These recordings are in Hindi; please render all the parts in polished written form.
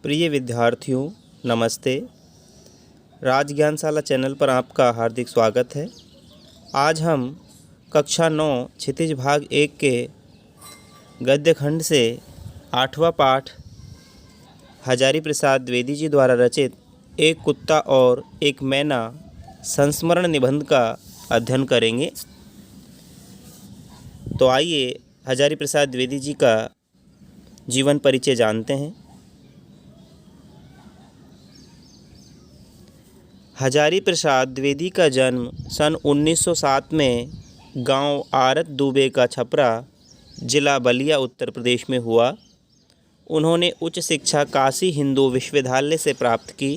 प्रिय विद्यार्थियों, नमस्ते। राज ज्ञानशाला चैनल पर आपका हार्दिक स्वागत है। आज हम कक्षा 9 क्षितिज भाग 1 के गद्य खंड से 8वां पाठ हजारी प्रसाद द्विवेदी जी द्वारा रचित एक कुत्ता और एक मैना संस्मरण निबंध का अध्ययन करेंगे। तो आइए हजारी प्रसाद द्विवेदी जी का जीवन परिचय जानते हैं। हजारी प्रसाद द्विवेदी का जन्म सन 1907 में गांव आरत दुबे का छपरा, जिला बलिया, उत्तर प्रदेश में हुआ। उन्होंने उच्च शिक्षा काशी हिंदू विश्वविद्यालय से प्राप्त की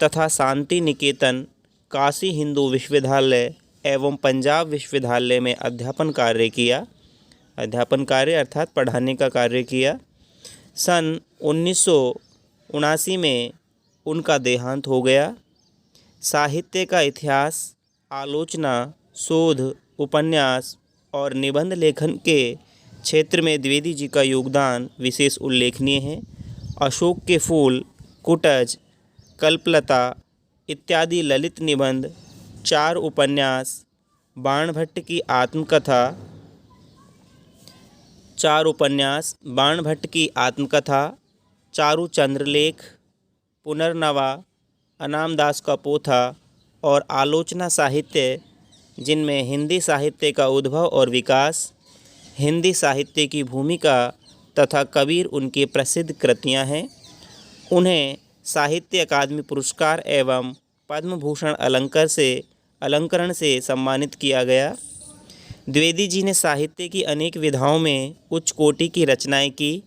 तथा शांति निकेतन, काशी हिंदू विश्वविद्यालय एवं पंजाब विश्वविद्यालय में अध्यापन कार्य किया। अध्यापन कार्य अर्थात पढ़ाने का कार्य किया। सन 1979 में उनका देहांत हो गया। साहित्य का इतिहास, आलोचना, शोध, उपन्यास और निबंध लेखन के क्षेत्र में द्विवेदी जी का योगदान विशेष उल्लेखनीय है। अशोक के फूल, कुटज, कल्पलता इत्यादि ललित निबंध, 4 उपन्यास, बाणभट्ट की आत्मकथा, 4 उपन्यास, बाणभट्ट की आत्मकथा, चारु चंद्रलेख, पुनर्नवा, अनामदास का पोथा और आलोचना साहित्य, जिनमें हिंदी साहित्य का उद्भव और विकास, हिंदी साहित्य की भूमिका तथा कबीर उनकी प्रसिद्ध कृतियां हैं। उन्हें साहित्य अकादमी पुरस्कार एवं पद्म भूषण अलंकरण से सम्मानित किया गया। द्विवेदी जी ने साहित्य की अनेक विधाओं में उच्च कोटि की रचनाएं की।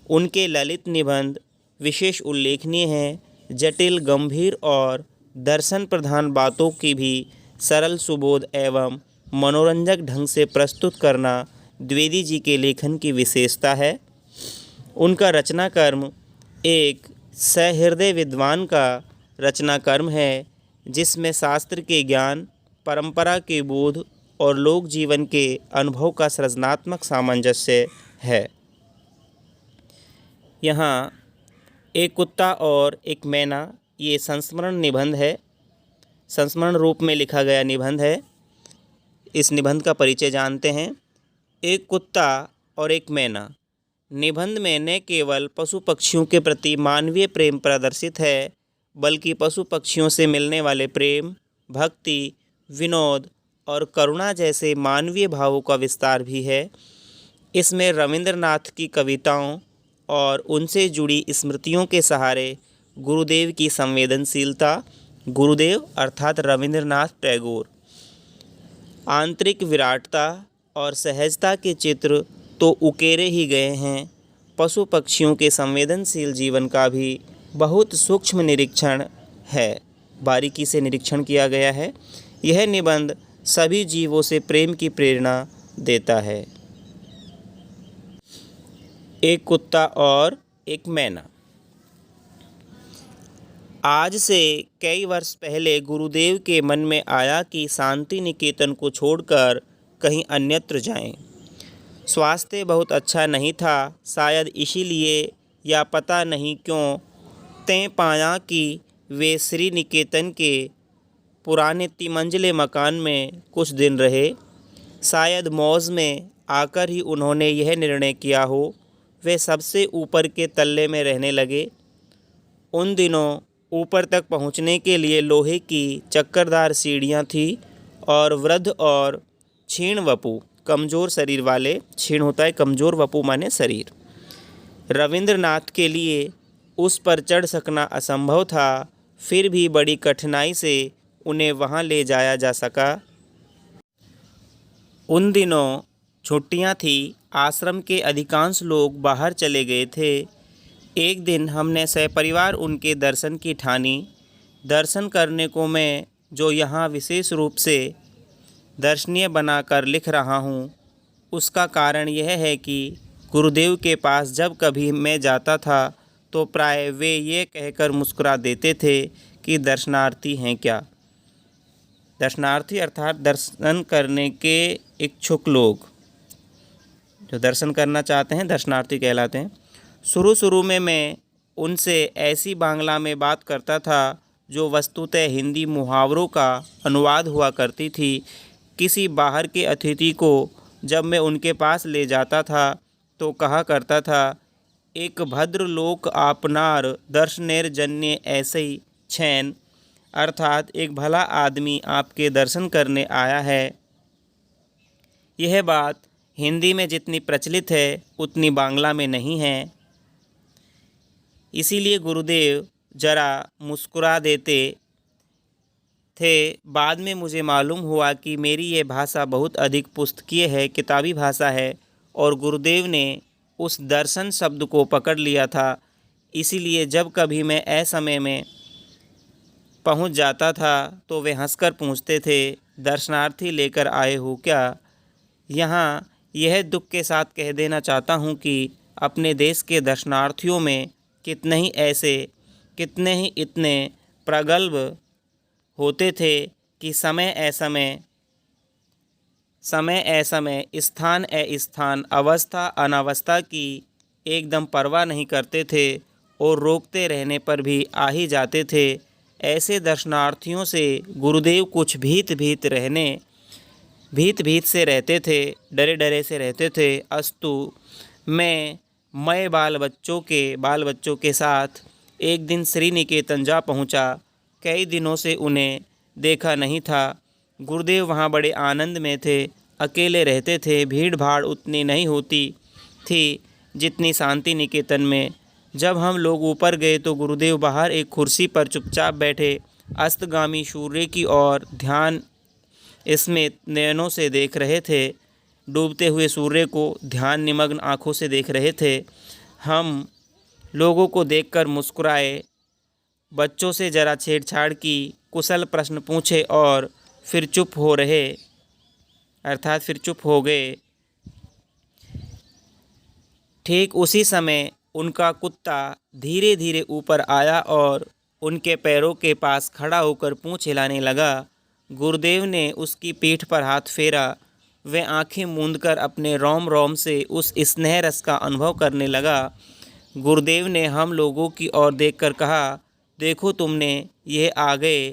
उनके ललित निबंध विशेष उल्लेखनीय हैं। जटिल, गंभीर और दर्शन प्रधान बातों की भी सरल, सुबोध एवं मनोरंजक ढंग से प्रस्तुत करना द्विवेदी जी के लेखन की विशेषता है। उनका रचना कर्म एक सहृदय विद्वान का रचना कर्म है, जिसमें शास्त्र के ज्ञान, परंपरा के बोध और लोक जीवन के अनुभव का सृजनात्मक सामंजस्य है। यहाँ एक कुत्ता और एक मैना ये संस्मरण निबंध है, संस्मरण रूप में लिखा गया निबंध है। इस निबंध का परिचय जानते हैं। एक कुत्ता और एक मैना निबंध में न केवल पशु पक्षियों के प्रति मानवीय प्रेम प्रदर्शित है, बल्कि पशु पक्षियों से मिलने वाले प्रेम, भक्ति, विनोद और करुणा जैसे मानवीय भावों का विस्तार भी है। इसमें रविंद्रनाथ की कविताओं और उनसे जुड़ी स्मृतियों के सहारे गुरुदेव की संवेदनशीलता, गुरुदेव अर्थात रविंद्रनाथ टैगोर, आंतरिक विराटता और सहजता के चित्र तो उकेरे ही गए हैं। पशु पक्षियों के संवेदनशील जीवन का भी बहुत सूक्ष्म निरीक्षण है, बारीकी से निरीक्षण किया गया है। यह निबंध सभी जीवों से प्रेम की प्रेरणा देता है। एक कुत्ता और एक मैना। आज से कई वर्ष पहले गुरुदेव के मन में आया कि शांति निकेतन को छोड़कर कहीं अन्यत्र जाएं। स्वास्थ्य बहुत अच्छा नहीं था, शायद इसीलिए या पता नहीं क्यों तय पाया कि वे श्री निकेतन के पुराने तिमंजिले मकान में कुछ दिन रहे। शायद मौज में आकर ही उन्होंने यह निर्णय किया हो। वे सबसे ऊपर के तल्ले में रहने लगे। उन दिनों ऊपर तक पहुंचने के लिए लोहे की चक्करदार सीढ़ियां थीं और वृद्ध और क्षीण वपु, कमज़ोर शरीर वाले, क्षीण होता है कमज़ोर, वपु माने शरीर, रविंद्रनाथ के लिए उस पर चढ़ सकना असंभव था। फिर भी बड़ी कठिनाई से उन्हें वहां ले जाया जा सका। उन दिनों छुट्टियां थी, आश्रम के अधिकांश लोग बाहर चले गए थे। एक दिन हमने सपरिवार उनके दर्शन की ठानी। दर्शन करने को मैं जो यहाँ विशेष रूप से दर्शनीय बनाकर लिख रहा हूँ, उसका कारण यह है कि गुरुदेव के पास जब कभी मैं जाता था तो प्राय वे ये कहकर मुस्कुरा देते थे कि दर्शनार्थी हैं क्या। दर्शनार्थी अर्थात दर्शन करने के इच्छुक लोग, जो दर्शन करना चाहते हैं दर्शनार्थी कहलाते हैं। शुरू में मैं उनसे ऐसी बांग्ला में बात करता था जो वस्तुतः हिंदी मुहावरों का अनुवाद हुआ करती थी। किसी बाहर के अतिथि को जब मैं उनके पास ले जाता था तो कहा करता था, एक भद्र लोक आपनार दर्शनेर जन्य ऐसे ही छैन, अर्थात एक भला आदमी आपके दर्शन करने आया है। यह बात हिंदी में जितनी प्रचलित है उतनी बांग्ला में नहीं है। इसीलिए गुरुदेव जरा मुस्कुरा देते थे। बाद में मुझे मालूम हुआ कि मेरी ये भाषा बहुत अधिक पुस्तकीय है, किताबी भाषा है, और गुरुदेव ने उस दर्शन शब्द को पकड़ लिया था। इसीलिए जब कभी मैं असमय में पहुंच जाता था तो वे हंसकर पूछते थे, दर्शनार्थी लेकर आए हो क्या? यहाँ यह दुख के साथ कह देना चाहता हूँ कि अपने देश के दर्शनार्थियों में कितने ही इतने प्रगल्भ होते थे कि समय असमय, स्थान, अवस्था अनावस्था की एकदम परवाह नहीं करते थे और रोकते रहने पर भी आ ही जाते थे। ऐसे दर्शनार्थियों से गुरुदेव कुछ भीत से रहते थे, डरे डरे से रहते थे। अस्तु मैं बाल बच्चों के साथ एक दिन श्री निकेतन जा पहुँचा। कई दिनों से उन्हें देखा नहीं था। गुरुदेव वहाँ बड़े आनंद में थे, अकेले रहते थे, भीड़ भाड़ उतनी नहीं होती थी जितनी शांति निकेतन में। जब हम लोग ऊपर गए तो गुरुदेव बाहर एक कुर्सी पर चुपचाप बैठे अस्तगामी सूर्य की ओर ध्यान स्मित नयनों से देख रहे थे। डूबते हुए सूर्य को ध्यान निमग्न आँखों से देख रहे थे। हम लोगों को देखकर मुस्कुराए, बच्चों से जरा छेड़छाड़ की, कुशल प्रश्न पूछे और फिर चुप हो गए। ठीक उसी समय उनका कुत्ता धीरे धीरे ऊपर आया और उनके पैरों के पास खड़ा होकर पूंछ हिलाने लगा। गुरुदेव ने उसकी पीठ पर हाथ फेरा। वह आंखें मूंदकर अपने रोम रोम से उस स्नेह रस का अनुभव करने लगा। गुरुदेव ने हम लोगों की ओर देखकर कहा, देखो तुमने ये आ गए,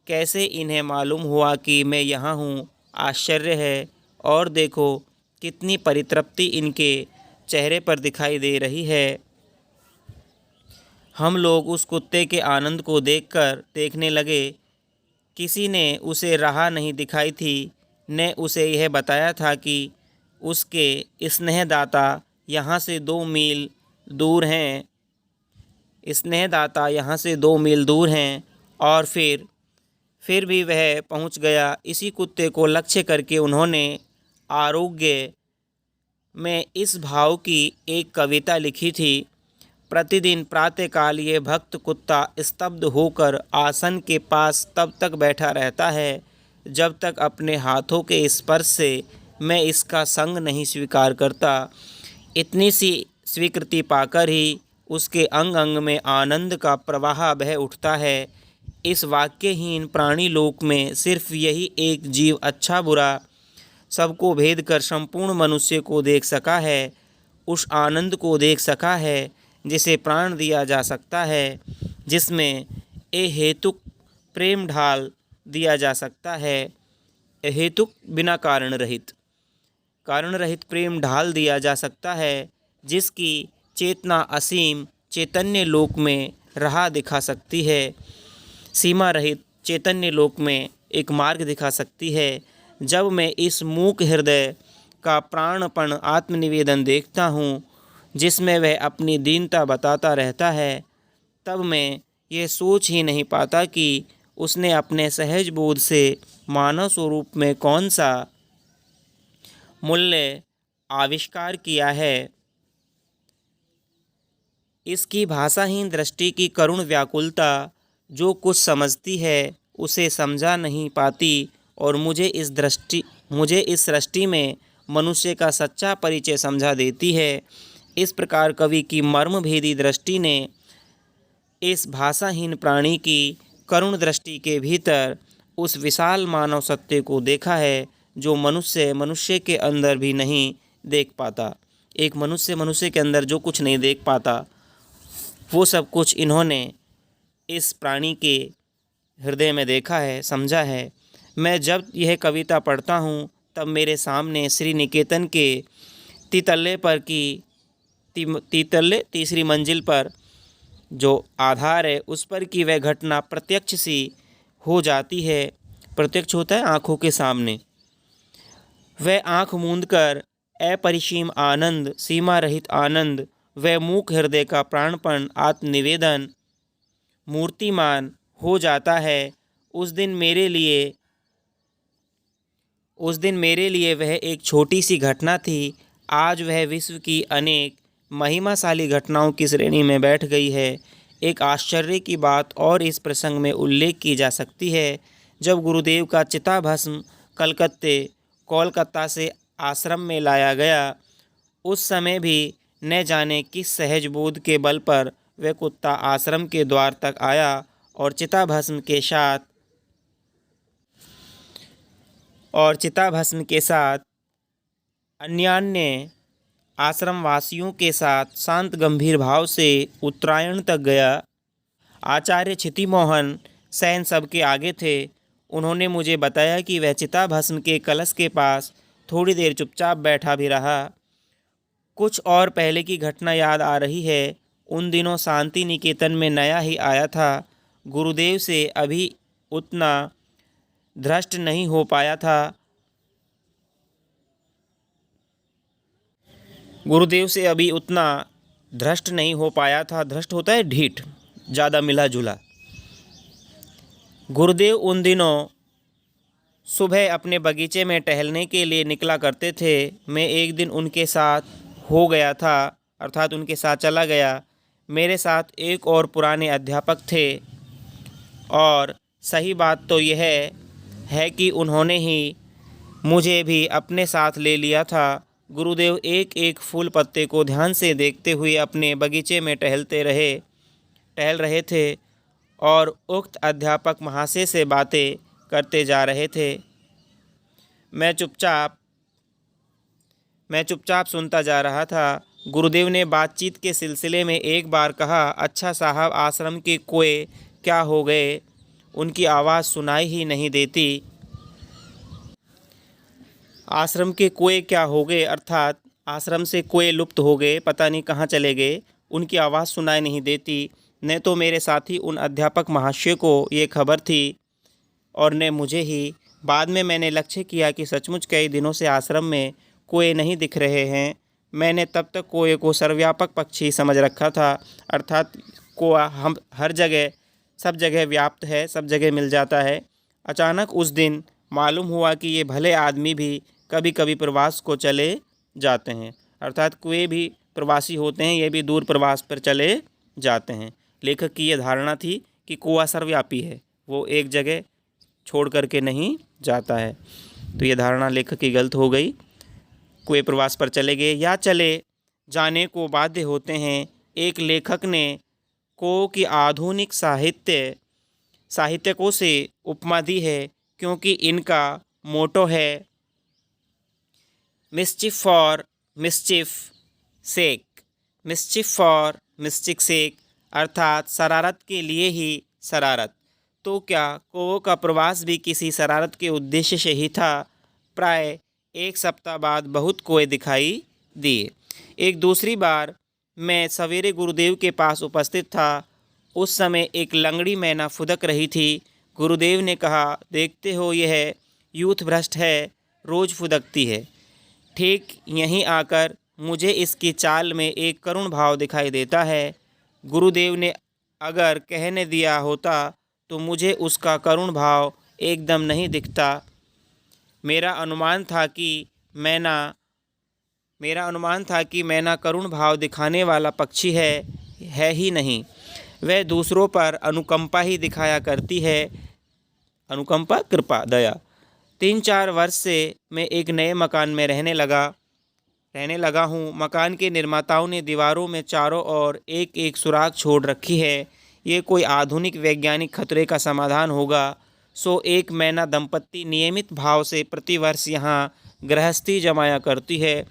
कैसे इन्हें मालूम हुआ कि मैं यहाँ हूँ? आश्चर्य है। और देखो कितनी परितृप्ति इनके चेहरे पर दिखाई दे रही है। हम लोग उस कुत्ते के आनंद को देखने लगे। किसी ने उसे राह नहीं दिखाई थी, ने उसे यह बताया था कि उसके स्नेहदाता यहाँ से 2 मील दूर हैं और फिर भी वह पहुँच गया। इसी कुत्ते को लक्ष्य करके उन्होंने आरोग्य में इस भाव की एक कविता लिखी थी। प्रतिदिन प्रातःकाल ये भक्त कुत्ता स्तब्ध होकर आसन के पास तब तक बैठा रहता है जब तक अपने हाथों के स्पर्श से मैं इसका संग नहीं स्वीकार करता। इतनी सी स्वीकृति पाकर ही उसके अंग अंग में आनंद का प्रवाह बह उठता है। इस वाक्यहीन प्राणी लोक में सिर्फ यही एक जीव अच्छा बुरा सबको भेद कर संपूर्ण मनुष्य को देख सका है, उस आनंद को देख सका है जिसे प्राण दिया जा सकता है, जिसमें अहेतुक प्रेम ढाल दिया जा सकता है, अहेतुक बिना कारण रहित प्रेम ढाल दिया जा सकता है, जिसकी चेतना असीम चैतन्य लोक में राह दिखा सकती है, सीमा रहित चैतन्य लोक में एक मार्ग दिखा सकती है। जब मैं इस मूक हृदय का प्राणपण आत्मनिवेदन देखता हूँ जिसमें वह अपनी दीनता बताता रहता है, तब मैं ये सोच ही नहीं पाता कि उसने अपने सहज बोध से मानव स्वरूप में कौन सा मूल्य आविष्कार किया है। इसकी भाषाहीन दृष्टि की करुण व्याकुलता जो कुछ समझती है उसे समझा नहीं पाती और मुझे इस सृष्टि में मनुष्य का सच्चा परिचय समझा देती है। इस प्रकार कवि की मर्मभेदी दृष्टि ने इस भाषाहीन प्राणी की करुण दृष्टि के भीतर उस विशाल मानव सत्य को देखा है जो मनुष्य के अंदर भी नहीं देख पाता। एक मनुष्य के अंदर जो कुछ नहीं देख पाता वो सब कुछ इन्होंने इस प्राणी के हृदय में देखा है, समझा है। मैं जब यह कविता पढ़ता हूँ तब मेरे सामने श्री निकेतन के तितल्ले पर की तितल्ले तीसरी मंजिल पर जो आधार है उस पर की वह घटना प्रत्यक्ष सी हो जाती है। प्रत्यक्ष होता है आँखों के सामने। वह आँख मूंद कर अपरिसीम आनंद, सीमा रहित आनंद, वह मूक हृदय का प्राणपण आत्मनिवेदन मूर्तिमान हो जाता है। उस दिन मेरे लिए वह एक छोटी सी घटना थी। आज वह विश्व की अनेक महिमाशाली घटनाओं की श्रेणी में बैठ गई है। एक आश्चर्य की बात और इस प्रसंग में उल्लेख की जा सकती है। जब गुरुदेव का चिताभस्म कोलकाता से आश्रम में लाया गया, उस समय भी न जाने किस सहज बोध के बल पर वह कुत्ता आश्रम के द्वार तक आया और चिताभस्म के साथ अन्यान्य आश्रम वासियों के साथ शांत गंभीर भाव से उत्तरायण तक गया। आचार्य क्षितिमोहन सेन सबके आगे थे। उन्होंने मुझे बताया कि वह चिताभस्म के कलश के पास थोड़ी देर चुपचाप बैठा भी रहा। कुछ और पहले की घटना याद आ रही है। उन दिनों शांति निकेतन में नया ही आया था। गुरुदेव से अभी उतना धृष्ट नहीं हो पाया था। धृष्ट होता है ढीठ, ज़्यादा मिला जुला। गुरुदेव उन दिनों सुबह अपने बगीचे में टहलने के लिए निकला करते थे। मैं एक दिन उनके साथ हो गया था, अर्थात उनके साथ चला गया। मेरे साथ एक और पुराने अध्यापक थे और सही बात तो यह है कि उन्होंने ही मुझे भी अपने साथ ले लिया था। गुरुदेव एक एक फूल पत्ते को ध्यान से देखते हुए अपने बगीचे में टहल रहे थे और उक्त अध्यापक महाशय से बातें करते जा रहे थे। मैं चुपचाप सुनता जा रहा था। गुरुदेव ने बातचीत के सिलसिले में एक बार कहा, अच्छा साहब, आश्रम के कोए क्या हो गए? उनकी आवाज़ सुनाई ही नहीं देती। आश्रम के कोए क्या हो गए, अर्थात आश्रम से कोए लुप्त हो गए, पता नहीं कहाँ चले गए, उनकी आवाज़ सुनाई नहीं देती। न तो मेरे साथी उन अध्यापक महाशय को ये खबर थी और न मुझे ही। बाद में मैंने लक्ष्य किया कि सचमुच कई दिनों से आश्रम में कोए नहीं दिख रहे हैं। मैंने तब तक कोए को सर्वव्यापक पक्षी समझ रखा था, अर्थात कोआ हम हर जगह सब जगह व्याप्त है, सब जगह मिल जाता है। अचानक उस दिन मालूम हुआ कि ये भले आदमी भी कभी कभी प्रवास को चले जाते हैं, अर्थात कोए भी प्रवासी होते हैं, ये भी दूर प्रवास पर चले जाते हैं। लेखक की ये धारणा थी कि कोआ सर्वव्यापी है, वो एक जगह छोड़ करके नहीं जाता है। तो ये धारणा लेखक की गलत हो गई। कोई प्रवास पर चले गए या चले जाने को बाध्य होते हैं। एक लेखक ने को की आधुनिक साहित्यकों से उपमा दी है, क्योंकि इनका मोटो है मिस्चिफ फॉर मिस्चिफ सेक, अर्थात शरारत के लिए ही शरारत। तो क्या कोओ का प्रवास भी किसी शरारत के उद्देश्य से ही था? प्राय एक सप्ताह बाद बहुत कोए दिखाई दिए। एक दूसरी बार मैं सवेरे गुरुदेव के पास उपस्थित था। उस समय एक लंगड़ी मैना फुदक रही थी। गुरुदेव ने कहा, देखते हो यह यूथ भ्रष्ट है, रोज़ फुदकती है। ठीक यहीं आकर मुझे इसकी चाल में एक करुण भाव दिखाई देता है। गुरुदेव ने अगर कहने दिया होता तो मुझे उसका करुण भाव एकदम नहीं दिखता। मेरा अनुमान था कि मैना करुण भाव दिखाने वाला पक्षी है ही नहीं। वह दूसरों पर अनुकंपा ही दिखाया करती है, अनुकंपा, कृपा, दया। 3-4 वर्ष से मैं एक नए मकान में रहने लगा हूँ। मकान के निर्माताओं ने दीवारों में चारों ओर एक एक सुराख छोड़ रखी है। ये कोई आधुनिक वैज्ञानिक खतरे का समाधान होगा। सो एक मैना दंपत्ति नियमित भाव से प्रतिवर्ष यहाँ गृहस्थी जमाया करती है,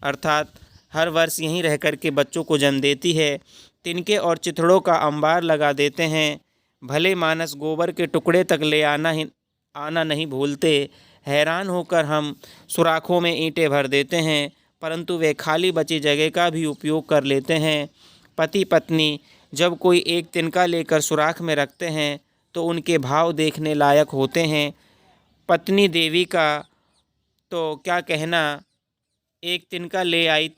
अर्थात हर वर्ष यहीं रह कर के बच्चों को जन्म देती है। तिनके और चिथड़ों का अंबार लगा देते हैं। भले मानस गोबर के टुकड़े तक ले आना नहीं भूलते। हैरान होकर हम सुराखों में ईंटें भर देते हैं, परंतु वे खाली बची जगह का भी उपयोग कर लेते हैं। पति पत्नी जब कोई एक तिनका लेकर सुराख में रखते हैं तो उनके भाव देखने लायक होते हैं। पत्नी देवी का तो क्या कहना, एक तिनका ले आई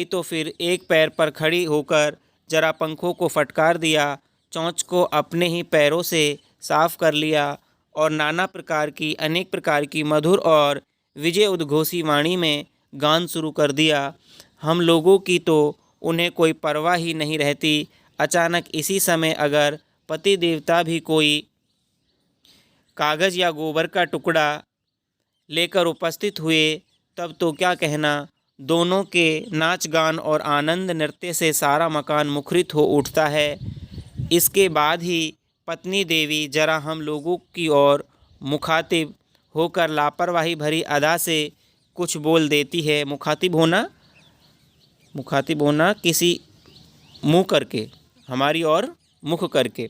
तो फिर एक पैर पर खड़ी होकर जरा पंखों को फटकार दिया, चोंच को अपने ही पैरों से साफ कर लिया और नाना प्रकार की अनेक प्रकार की मधुर और विजय उद्घोषी वाणी में गान शुरू कर दिया। हम लोगों की तो उन्हें कोई परवाह ही नहीं रहती। अचानक इसी समय अगर पति देवता भी कोई कागज़ या गोबर का टुकड़ा लेकर उपस्थित हुए तब तो क्या कहना, दोनों के नाच गान और आनंद नृत्य से सारा मकान मुखरित हो उठता है। इसके बाद ही पत्नी देवी जरा हम लोगों की ओर मुखातिब होकर लापरवाही भरी अदा से कुछ बोल देती है। मुखातिब होना किसी मुँह करके, हमारी ओर मुख करके।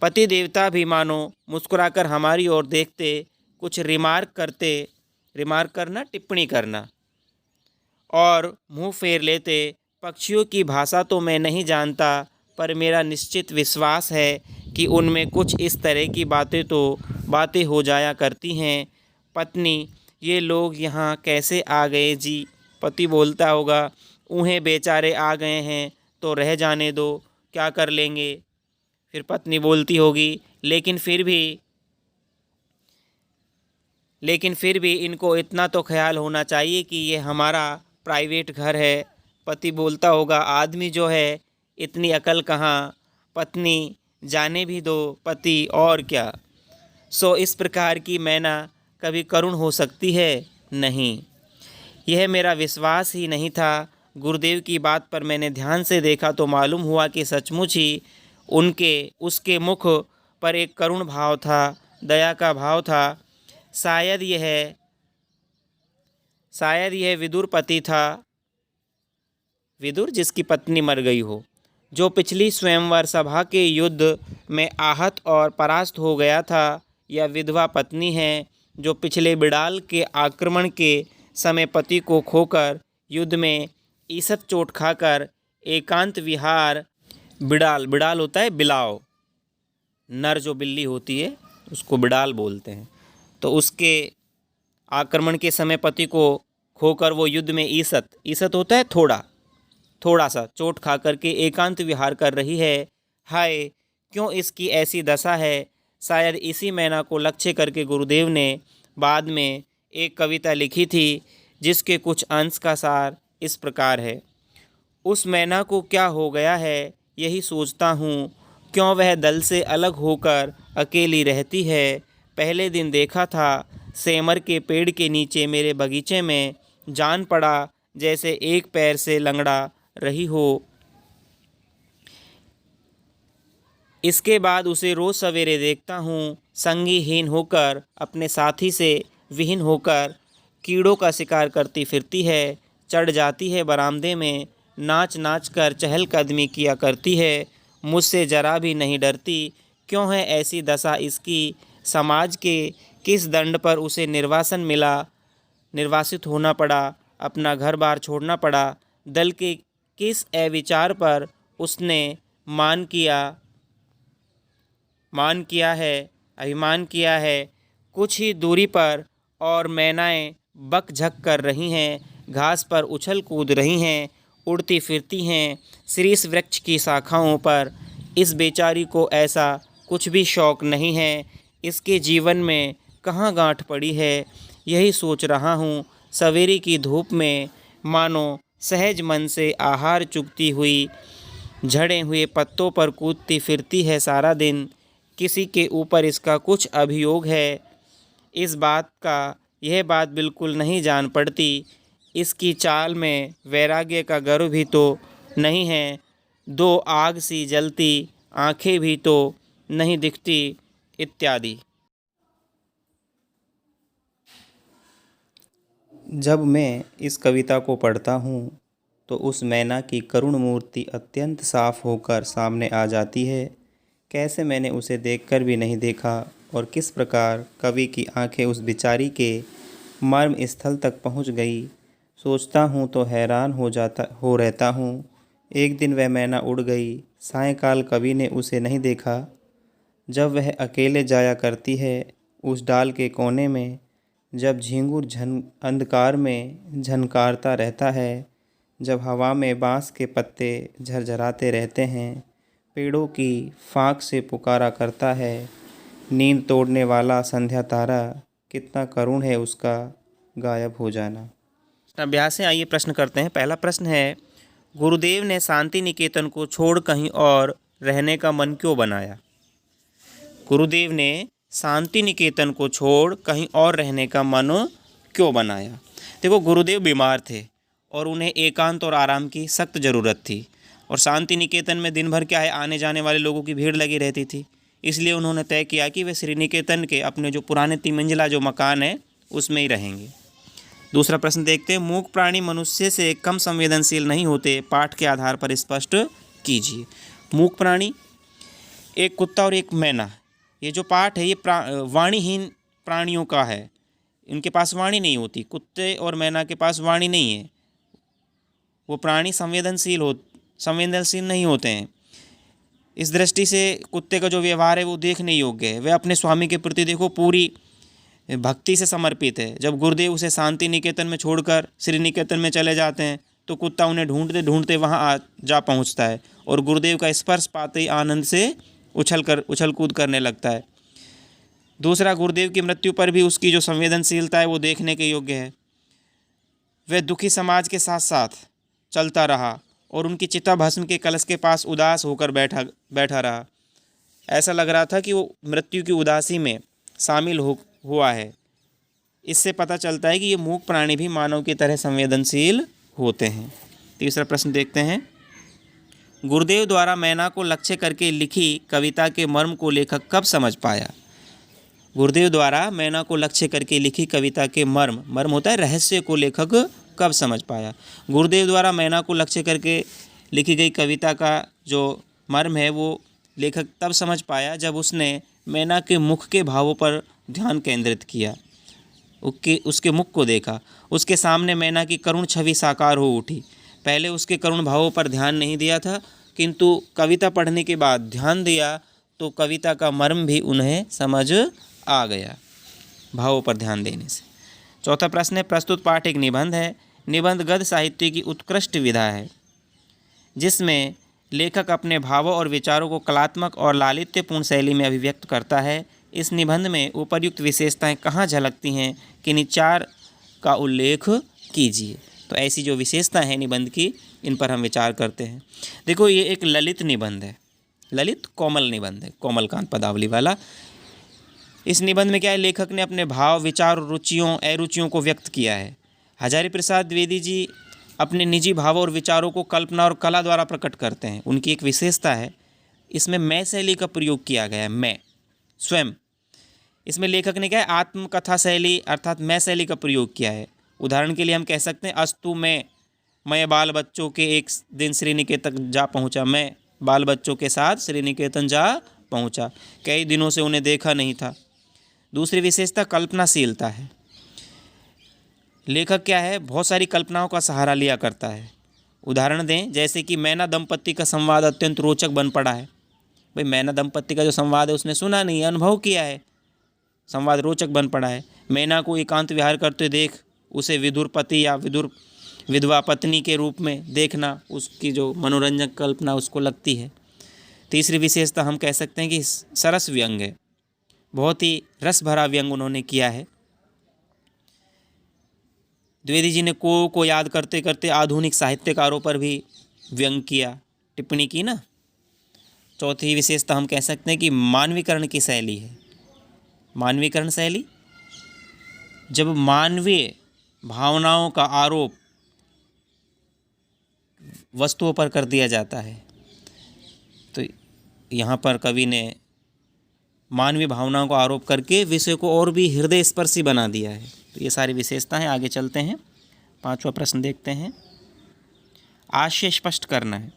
पति देवता भी मानो मुस्कुराकर हमारी ओर देखते, कुछ रिमार्क करना, टिप्पणी करना और मुंह फेर लेते। पक्षियों की भाषा तो मैं नहीं जानता, पर मेरा निश्चित विश्वास है कि उनमें कुछ इस तरह की बातें हो जाया करती हैं। पत्नी, ये लोग यहाँ कैसे आ गए जी? पति बोलता होगा, उन्हें बेचारे आ गए हैं तो रह जाने दो, क्या कर लेंगे। फिर पत्नी बोलती होगी, लेकिन फिर भी इनको इतना तो ख्याल होना चाहिए कि ये हमारा प्राइवेट घर है। पति बोलता होगा, आदमी जो है इतनी अकल कहाँ। पत्नी, जाने भी दो पति, और क्या। इस प्रकार की मैना कभी करुण हो सकती है? नहीं, यह मेरा विश्वास ही नहीं था। गुरुदेव की बात पर मैंने ध्यान से देखा तो मालूम हुआ कि सचमुच ही उसके मुख पर एक करुण भाव था, दया का भाव था। शायद यह विदुर पति था, विदुर जिसकी पत्नी मर गई हो, जो पिछली स्वयंवर सभा के युद्ध में आहत और परास्त हो गया था। यह विधवा पत्नी है जो पिछले बिडाल के आक्रमण के समय पति को खोकर युद्ध में ईसत चोट खाकर एकांत विहार, बिडाल होता है बिलाव, नर जो बिल्ली होती है उसको बिडाल बोलते हैं, तो उसके आक्रमण के समय पति को खोकर वो युद्ध में ईसत होता है थोड़ा सा चोट खा करके एकांत विहार कर रही है। हाय, क्यों इसकी ऐसी दशा है? शायद इसी मैना को लक्ष्य करके गुरुदेव ने बाद में एक कविता लिखी थी, जिसके कुछ अंश का सार इस प्रकार है। उस मैना को क्या हो गया है, यही सोचता हूँ। क्यों वह दल से अलग होकर अकेली रहती है? पहले दिन देखा था, सेमर के पेड़ के नीचे मेरे बगीचे में जान पड़ा जैसे एक पैर से लंगड़ा रही हो। इसके बाद उसे रोज़ सवेरे देखता हूँ, संगीहीन होकर, अपने साथी से विहीन होकर कीड़ों का शिकार करती फिरती है। चढ़ जाती है बरामदे में, नाच कर चहलकदमी किया करती है। मुझसे जरा भी नहीं डरती। क्यों है ऐसी दशा इसकी? समाज के किस दंड पर उसे निर्वासित होना पड़ा, अपना घर बार छोड़ना पड़ा? दल के किस अविचार पर उसने अभिमान किया है? कुछ ही दूरी पर और मैनाएं बकझक कर रही हैं, घास पर उछल कूद रही हैं, उड़ती फिरती हैं शीर्ष वृक्ष की शाखाओं पर। इस बेचारी को ऐसा कुछ भी शौक नहीं है। इसके जीवन में कहाँ गांठ पड़ी है, यही सोच रहा हूँ। सवेरे की धूप में मानो सहज मन से आहार चुगती हुई झड़े हुए पत्तों पर कूदती फिरती है सारा दिन। किसी के ऊपर इसका कुछ अभियोग है, यह बात बिल्कुल नहीं जान पड़ती। इसकी चाल में वैराग्य का गर्व भी तो नहीं है। दो आग सी जलती आंखें भी तो नहीं दिखती, इत्यादि। जब मैं इस कविता को पढ़ता हूँ तो उस मैना की करुण मूर्ति अत्यंत साफ होकर सामने आ जाती है। कैसे मैंने उसे देखकर भी नहीं देखा और किस प्रकार कवि की आंखें उस बिचारी के मर्म स्थल तक पहुंच गई, सोचता हूँ तो हैरान हो रहता हूँ। एक दिन वह मैना उड़ गई। सायंकाल कवि ने उसे नहीं देखा। जब वह अकेले जाया करती है उस डाल के कोने में, जब झिंगुर अंधकार में झनकारता रहता है, जब हवा में बांस के पत्ते झरझराते रहते हैं, पेड़ों की फाँक से पुकारा करता है, नींद तोड़ने वाला संध्या तारा, कितना करुण है उसका गायब हो जाना। अभ्यास से आइए प्रश्न करते हैं। पहला प्रश्न है, गुरुदेव ने शांति निकेतन को छोड़ कहीं और रहने का मन क्यों बनाया? गुरुदेव ने शांति निकेतन को छोड़ कहीं और रहने का मन क्यों बनाया? देखो, गुरुदेव बीमार थे और उन्हें एकांत और आराम की सख्त ज़रूरत थी, और शांति निकेतन में दिन भर क्या है, आने जाने वाले लोगों की भीड़ लगी रहती थी। इसलिए उन्होंने तय किया कि वे श्री निकेतन के अपने जो पुराने 3 मंजिला जो मकान है उसमें ही रहेंगे। दूसरा प्रश्न देखते हैं, मूक प्राणी मनुष्य से कम संवेदनशील नहीं होते, पाठ के आधार पर स्पष्ट कीजिए। मूक प्राणी, एक कुत्ता और एक मैना, ये जो पाठ है ये वाणीहीन प्राणियों का है। इनके पास वाणी नहीं होती। कुत्ते और मैना के पास वाणी नहीं है। वो प्राणी संवेदनशील नहीं होते हैं। इस दृष्टि से कुत्ते का जो व्यवहार है वो देखने योग्य है। वह अपने स्वामी के प्रति देखो पूरी भक्ति से समर्पित है। जब गुरुदेव उसे शांति निकेतन में छोड़कर श्री निकेतन में चले जाते हैं तो कुत्ता उन्हें ढूंढते ढूंढते वहाँ जा पहुँचता है और गुरुदेव का स्पर्श पाते ही आनंद से उछल कूद करने लगता है। दूसरा, गुरुदेव की मृत्यु पर भी उसकी जो संवेदनशीलता है वो देखने के योग्य है। वह दुखी समाज के साथ साथ चलता रहा और उनकी चिता भस्म के कलश के पास उदास होकर बैठा रहा। ऐसा लग रहा था कि वो मृत्यु की उदासी में शामिल हुआ है। इससे पता चलता है कि ये मूक प्राणी भी मानव की तरह संवेदनशील होते हैं। तीसरा प्रश्न देखते हैं, गुरुदेव द्वारा मैना को लक्ष्य करके लिखी कविता के मर्म को लेखक कब समझ पाया? गुरुदेव द्वारा मैना को लक्ष्य करके लिखी कविता के मर्म होता है रहस्य को लेखक कब समझ पाया? गुरुदेव द्वारा मैना को लक्ष्य करके लिखी गई कविता का जो मर्म है वो लेखक तब समझ पाया जब उसने मैना के मुख के भावों पर ध्यान केंद्रित किया, उसके मुख को देखा। उसके सामने मैना की करुण छवि साकार हो उठी। पहले उसके करुण भावों पर ध्यान नहीं दिया था, किंतु कविता पढ़ने के बाद ध्यान दिया तो कविता का मर्म भी उन्हें समझ आ गया भावों पर ध्यान देने से। चौथा प्रश्न है, प्रस्तुत पाठ एक निबंध है। निबंध गद्य साहित्य की उत्कृष्ट विधा है जिसमें लेखक अपने भावों और विचारों को कलात्मक और लालित्यपूर्ण शैली में अभिव्यक्त करता है। इस निबंध में उपर्युक्त विशेषताएं कहाँ झलकती हैं, किन्हीं 4 का उल्लेख कीजिए। तो ऐसी जो विशेषताएं हैं निबंध की, इन पर हम विचार करते हैं। देखो, ये एक ललित निबंध है, ललित कोमल निबंध है, कोमलकांत पदावली वाला। इस निबंध में क्या है, लेखक ने अपने भाव, विचार, रुचियों, अरुचियों को व्यक्त किया है। हजारी प्रसाद द्विवेदी जी अपने निजी भावों और विचारों को कल्पना और कला द्वारा प्रकट करते हैं। उनकी एक विशेषता है, इसमें मैं शैली का प्रयोग किया गया है। मैं स्वयं, इसमें लेखक ने क्या है, आत्मकथा शैली अर्थात मैं शैली का प्रयोग किया है। उदाहरण के लिए हम कह सकते हैं, अस्तु मैं बाल बच्चों के एक दिन श्री निकेतन जा पहुंचा। मैं बाल बच्चों के साथ श्री निकेतन जा पहुंचा, कई दिनों से उन्हें देखा नहीं था। दूसरी विशेषता कल्पनाशीलता है। लेखक क्या है, बहुत सारी कल्पनाओं का सहारा लिया करता है। उदाहरण दें, जैसे कि मैना दंपत्ति का संवाद अत्यंत रोचक बन पड़ा है। भाई, मैना दंपत्ति का जो संवाद है उसने सुना नहीं, अनुभव किया है, संवाद रोचक बन पड़ा है। मैना को एकांत विहार करते देख उसे विदुर पति या विधवा पत्नी के रूप में देखना, उसकी जो मनोरंजक कल्पना उसको लगती है। तीसरी विशेषता हम कह सकते हैं कि सरस व्यंग है, बहुत ही रस भरा व्यंग उन्होंने किया है। द्विवेदी जी ने को याद करते करते आधुनिक साहित्यकारों पर भी व्यंग किया, टिप्पणी की ना। चौथी विशेषता हम कह सकते हैं कि मानवीकरण की शैली है। मानवीकरण शैली, जब मानवीय भावनाओं का आरोप वस्तुओं पर कर दिया जाता है तो यहाँ पर कवि ने मानवीय भावनाओं को आरोप करके विषय को और भी हृदय स्पर्शी बना दिया है। तो ये सारी विशेषता हैं। आगे चलते हैं, 5वां प्रश्न देखते हैं। आज से स्पष्ट करना है,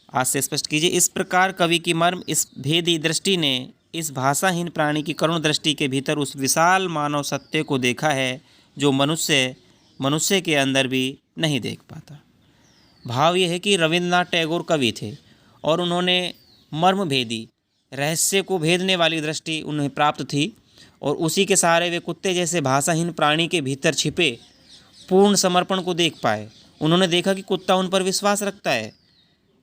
आज से स्पष्ट कीजिए। इस प्रकार कवि की मर्म इस भेदी दृष्टि ने इस भाषाहीन प्राणी की करुण दृष्टि के भीतर उस विशाल मानव सत्य को देखा है जो मनुष्य के अंदर भी नहीं देख पाता। भाव यह है कि रविन्द्रनाथ टैगोर कवि थे और उन्होंने मर्म भेदी रहस्य को भेदने वाली दृष्टि उन्हें प्राप्त थी और उसी के सहारे वे कुत्ते जैसे भाषाहीन प्राणी के भीतर छिपे पूर्ण समर्पण को देख पाए। उन्होंने देखा कि कुत्ता उन पर विश्वास रखता है,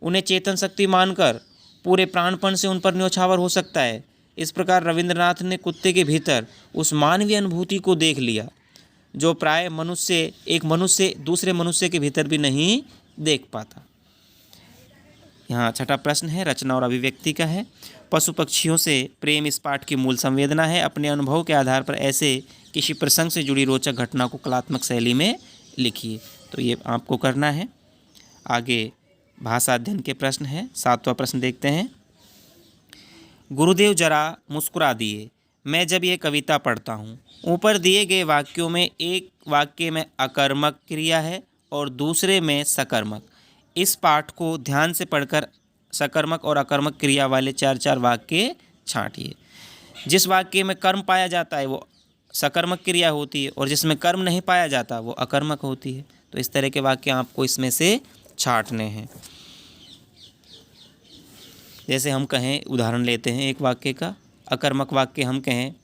उन्हें चेतन शक्ति मानकर पूरे प्राणपण से उन पर न्योछावर हो सकता है। इस प्रकार रविंद्रनाथ ने कुत्ते के भीतर उस मानवीय अनुभूति को देख लिया जो प्राय एक मनुष्य दूसरे मनुष्य के भीतर भी नहीं देख पाता। यहाँ छठा प्रश्न है, रचना और अभिव्यक्ति का है। पशु पक्षियों से प्रेम इस पाठ की मूल संवेदना है। अपने अनुभव के आधार पर ऐसे किसी प्रसंग से जुड़ी रोचक घटना को कलात्मक शैली में लिखिए। तो ये आपको करना है। आगे भाषा अध्ययन के प्रश्न है। 7वां प्रश्न देखते हैं। गुरुदेव जरा मुस्कुरा दिए मैं जब ये कविता पढ़ता हूँ। ऊपर दिए गए वाक्यों में एक वाक्य में अकर्मक क्रिया है और दूसरे में सकर्मक। इस पाठ को ध्यान से पढ़कर सकर्मक और अकर्मक क्रिया वाले 4-4 वाक्य छांटिए। जिस वाक्य में कर्म पाया जाता है वो सकर्मक क्रिया होती है और जिसमें कर्म नहीं पाया जाता वो अकर्मक होती है। तो इस तरह के वाक्य आपको इसमें से छांटने हैं। जैसे हम कहें, उदाहरण लेते हैं एक वाक्य का, अकर्मक वाक्य हम कहें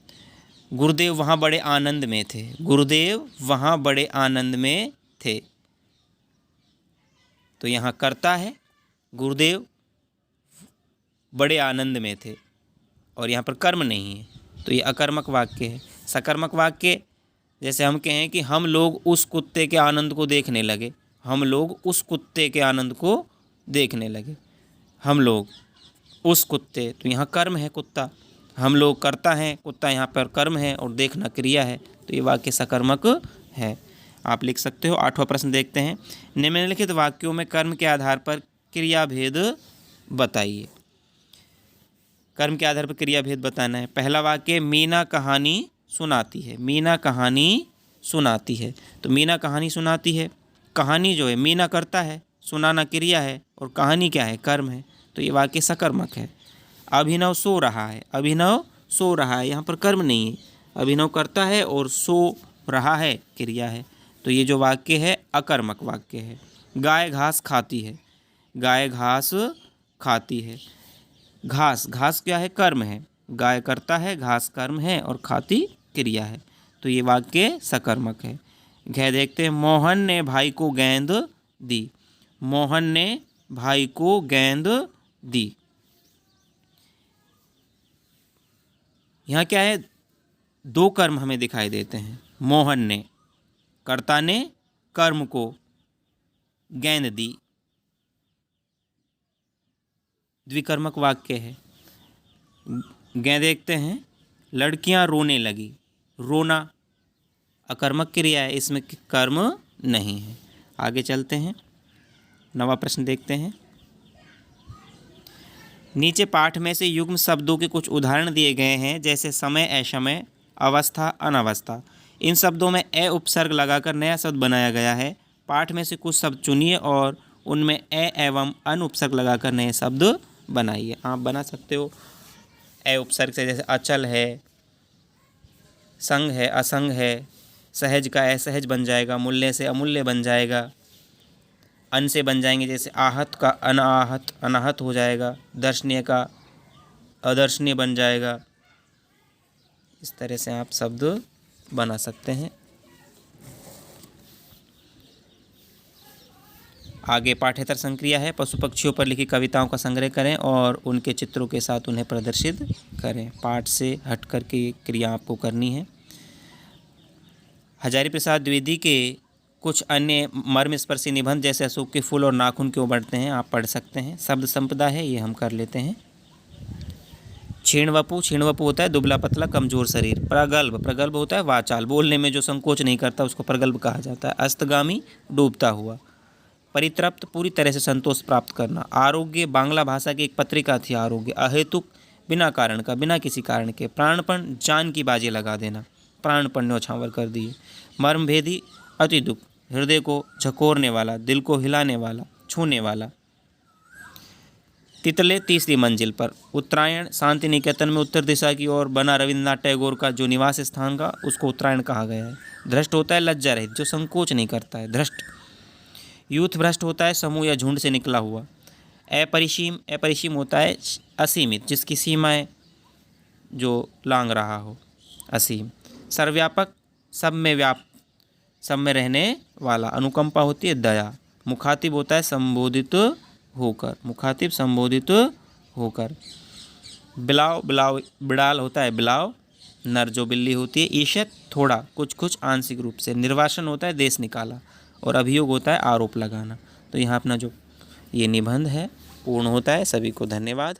गुरुदेव वहाँ बड़े आनंद में थे। गुरुदेव वहाँ बड़े आनंद में थे, तो यहाँ कर्ता है गुरुदेव बड़े आनंद में थे और यहाँ पर कर्म नहीं है, तो ये अकर्मक वाक्य है। सकर्मक वाक्य जैसे हम कहें कि हम लोग उस कुत्ते के आनंद को देखने लगे। हम लोग उस कुत्ते के आनंद को देखने लगे। हम लोग उस कुत्ते, तो यहाँ कर्म है कुत्ता। हम लोग करता है, कुत्ता यहाँ पर कर्म है और देखना क्रिया है, तो ये वाक्य सकर्मक है। आप लिख सकते हो। 8वां प्रश्न देखते हैं। निम्नलिखित वाक्यों में कर्म के आधार पर क्रिया भेद बताइए। कर्म के आधार पर क्रिया भेद बताना है। पहला वाक्य, मीना कहानी सुनाती है। मीना कहानी सुनाती है, तो मीना कहानी सुनाती है। कहानी जो है मीना करता है, सुनाना क्रिया है और कहानी क्या है, कर्म है, तो ये वाक्य सकर्मक है। अभिनव सो रहा है। अभिनव सो रहा है, यहाँ पर कर्म नहीं है। अभिनव करता है और सो रहा है क्रिया है, तो ये जो वाक्य है अकर्मक वाक्य है। गाय घास खाती है। गाय घास खाती है। घास, घास क्या है, कर्म है। गाय करता है, घास कर्म है और खाती क्रिया है, तो ये वाक्य सकर्मक है। घ देखते हैं। मोहन ने भाई को गेंद दी। मोहन ने भाई को गेंद दी। यहाँ क्या है, 2 कर्म हमें दिखाई देते हैं। मोहन ने, कर्ता ने कर्म को गेंद दी, द्विकर्मक वाक्य है। गेंद देखते हैं। लड़कियां रोने लगी। रोना अकर्मक क्रिया है, इसमें कर्म नहीं है। आगे चलते हैं। 9वां प्रश्न देखते हैं। नीचे पाठ में से युग्म शब्दों के कुछ उदाहरण दिए गए हैं, जैसे समय, असमय, अवस्था, अनवस्था। इन शब्दों में ए उपसर्ग लगाकर नया शब्द बनाया गया है। पाठ में से कुछ शब्द चुनिए और उनमें ए एवं अन उपसर्ग लगाकर नए शब्द बनाइए। आप बना सकते हो ए उपसर्ग से, जैसे अचल है, संग है, असंग है। सहज का असहज बन जाएगा। मूल्य से अमूल्य बन जाएगा। अन से बन जाएंगे, जैसे आहत का अनाहत, अनाहत हो जाएगा। दर्शनीय का अदर्शनीय बन जाएगा। इस तरह से आप शब्द बना सकते हैं। आगे पाठ्येतर संक्रिया है। पशु पक्षियों पर लिखी कविताओं का संग्रह करें और उनके चित्रों के साथ उन्हें प्रदर्शित करें। पाठ से हट कर के क्रिया आपको करनी है। हजारी प्रसाद द्विवेदी के कुछ अन्य मर्मस्पर्शी निबंध, जैसे अशोक के फूल और नाखून क्यों बढ़ते हैं, आप पढ़ सकते हैं। शब्द संपदा है, ये हम कर लेते हैं। क्षीणवपु, क्षीणवपु होता है दुबला पतला कमजोर शरीर। प्रगल्भ, प्रगल्भ होता है वाचाल, बोलने में जो संकोच नहीं करता उसको प्रगल्भ कहा जाता है। अस्तगामी, डूबता हुआ। परितृप्त, पूरी तरह से संतोष प्राप्त करना। आरोग्य, बांग्ला भाषा की एक पत्रिका थी आरोग्य। अहेतुक, बिना कारण का, बिना किसी कारण के। प्राणपण, जान की बाजी लगा देना। प्राणपण न्योछावर कर दिए। मर्मभेदी, अति दुख, हृदय को झकोरने वाला, दिल को हिलाने वाला, छूने वाला। तितले तीसरी मंजिल पर। उत्तरायण शांति निकेतन में उत्तर दिशा की ओर बना रविन्द्रनाथ टैगोर का जो निवास स्थान का, उसको उत्तरायण कहा गया है। धृष्ट होता है लज्जा रहित, जो संकोच नहीं करता है, धृष्ट। यूथ भ्रष्ट होता है समूह या झुंड से निकला हुआ। अपरिसीम, अपरिसीम होता है असीमित, जिसकी सीमाएं जो लांग रहा हो, असीम। सर्वव्यापक, सब में रहने वाला। अनुकंपा होती है दया। मुखातिब होता है संबोधित होकर, मुखातिब संबोधित होकर। बिलाव, बिड़ाल होता है बिलाव, नर जो बिल्ली होती है। ईशत थोड़ा, कुछ कुछ, आंशिक रूप से। निर्वासन होता है देश निकाला, और अभियोग होता है आरोप लगाना। तो यहाँ अपना जो ये निबंध है पूर्ण होता है। सभी को धन्यवाद।